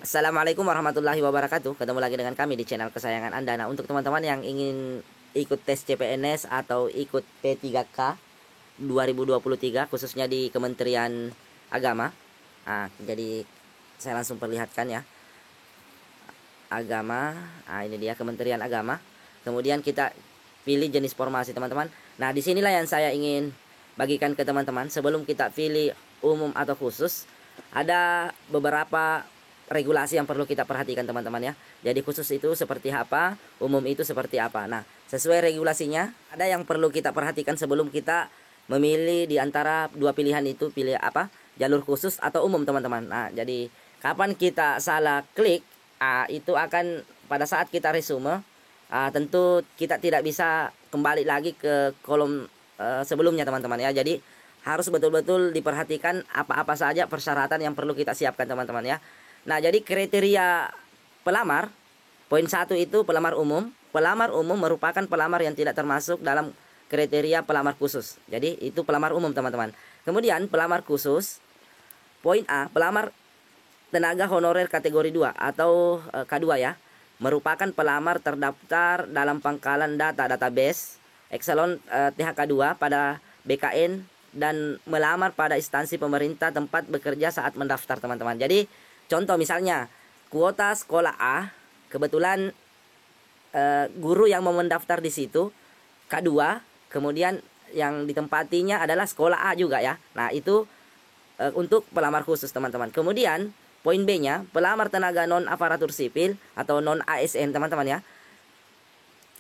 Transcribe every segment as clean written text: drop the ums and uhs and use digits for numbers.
Assalamualaikum warahmatullahi wabarakatuh. Ketemu lagi dengan kami di channel kesayangan Anda. Nah, untuk teman-teman yang ingin ikut tes CPNS atau ikut P3K 2023 khususnya di Kementerian Agama. Nah, jadi saya langsung perlihatkan ya. Agama. Nah, ini dia Kementerian Agama. Kemudian kita pilih jenis formasi, teman-teman. Nah, disinilah yang saya ingin bagikan ke teman-teman. Sebelum kita pilih umum atau khusus, ada beberapa regulasi yang perlu kita perhatikan, teman-teman ya. Jadi khusus itu seperti apa, umum itu seperti apa. Nah, sesuai regulasinya, ada yang perlu kita perhatikan sebelum kita memilih di antara dua pilihan itu, pilih apa? Jalur khusus atau umum, teman-teman. Nah, jadi kapan kita salah klik, itu akan pada saat kita resume, tentu kita tidak bisa kembali lagi ke kolom sebelumnya, teman-teman ya. Jadi harus betul-betul diperhatikan apa-apa saja persyaratan yang perlu kita siapkan, teman-teman ya. Nah, jadi kriteria pelamar, poin 1 itu pelamar umum. Pelamar umum merupakan pelamar yang tidak termasuk dalam kriteria pelamar khusus. Jadi itu pelamar umum, teman-teman. Kemudian pelamar khusus, poin A, pelamar tenaga honorer kategori 2 atau K2 ya, merupakan pelamar terdaftar dalam pangkalan data database Excelon THK2 pada BKN dan melamar pada instansi pemerintah tempat bekerja saat mendaftar, teman-teman. Jadi contoh misalnya kuota sekolah A, kebetulan guru yang mau mendaftar di situ K2, kemudian yang ditempatinya adalah sekolah A juga ya. Nah, itu untuk pelamar khusus, teman-teman. Kemudian poin B-nya, pelamar tenaga non aparatur sipil atau non ASN, teman-teman ya,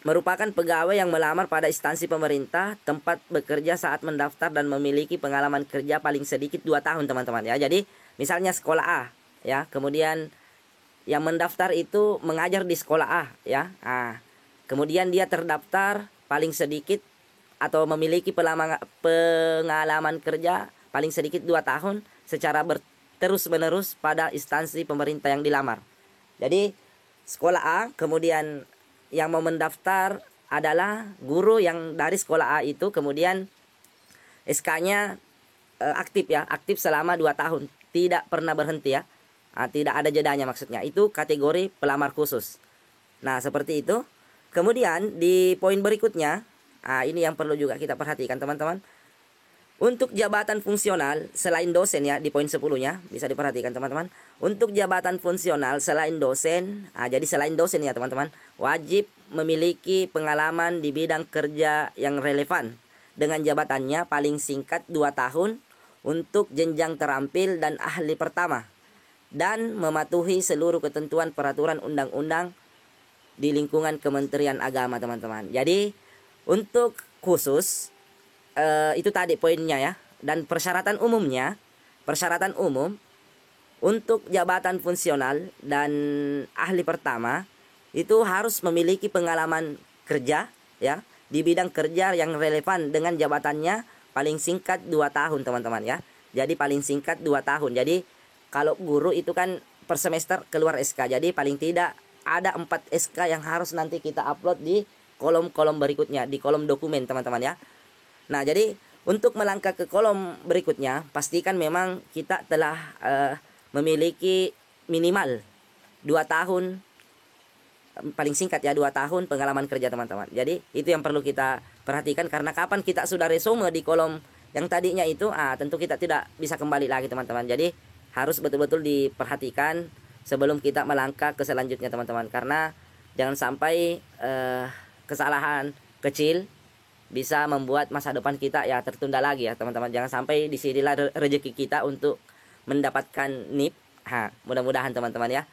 merupakan pegawai yang melamar pada instansi pemerintah tempat bekerja saat mendaftar dan memiliki pengalaman kerja paling sedikit 2 tahun, teman-teman ya. Jadi misalnya sekolah A ya, kemudian yang mendaftar itu mengajar di sekolah A ya. Kemudian dia terdaftar paling sedikit atau memiliki pengalaman kerja paling sedikit 2 tahun secara terus-menerus pada instansi pemerintah yang dilamar. Jadi sekolah A, kemudian yang mau mendaftar adalah guru yang dari sekolah A itu, kemudian SK-nya aktif ya, aktif selama 2 tahun, tidak pernah berhenti ya. Tidak ada jedanya maksudnya. Itu kategori pelamar khusus. Nah, seperti itu. Kemudian di poin berikutnya, ini yang perlu juga kita perhatikan, teman-teman. Untuk jabatan fungsional selain dosen ya, di poin 10-nya bisa diperhatikan, teman-teman. Untuk jabatan fungsional selain dosen, jadi selain dosen ya, teman-teman, wajib memiliki pengalaman di bidang kerja yang relevan dengan jabatannya paling singkat 2 tahun untuk jenjang terampil dan ahli pertama, dan mematuhi seluruh ketentuan peraturan undang-undang di lingkungan Kementerian Agama, teman-teman. Jadi untuk khusus itu tadi poinnya ya. Dan persyaratan umumnya, persyaratan umum untuk jabatan fungsional dan ahli pertama itu harus memiliki pengalaman kerja ya di bidang kerja yang relevan dengan jabatannya paling singkat 2 tahun, teman-teman ya. Jadi paling singkat 2 tahun. Jadi kalau guru itu kan per semester keluar SK. Jadi paling tidak ada 4 SK yang harus nanti kita upload di kolom-kolom berikutnya, di kolom dokumen, teman-teman ya. Nah, jadi untuk melangkah ke kolom berikutnya, pastikan memang kita telah memiliki minimal 2 tahun, paling singkat ya 2 tahun pengalaman kerja, teman-teman. Jadi itu yang perlu kita perhatikan, karena kapan kita sudah resume di kolom yang tadinya itu, tentu kita tidak bisa kembali lagi, teman-teman. Jadi harus betul-betul diperhatikan sebelum kita melangkah ke selanjutnya, teman-teman. Karena jangan sampai kesalahan kecil bisa membuat masa depan kita ya tertunda lagi ya, teman-teman. Jangan sampai disinilah rezeki kita untuk mendapatkan NIP. Mudah-mudahan, teman-teman ya.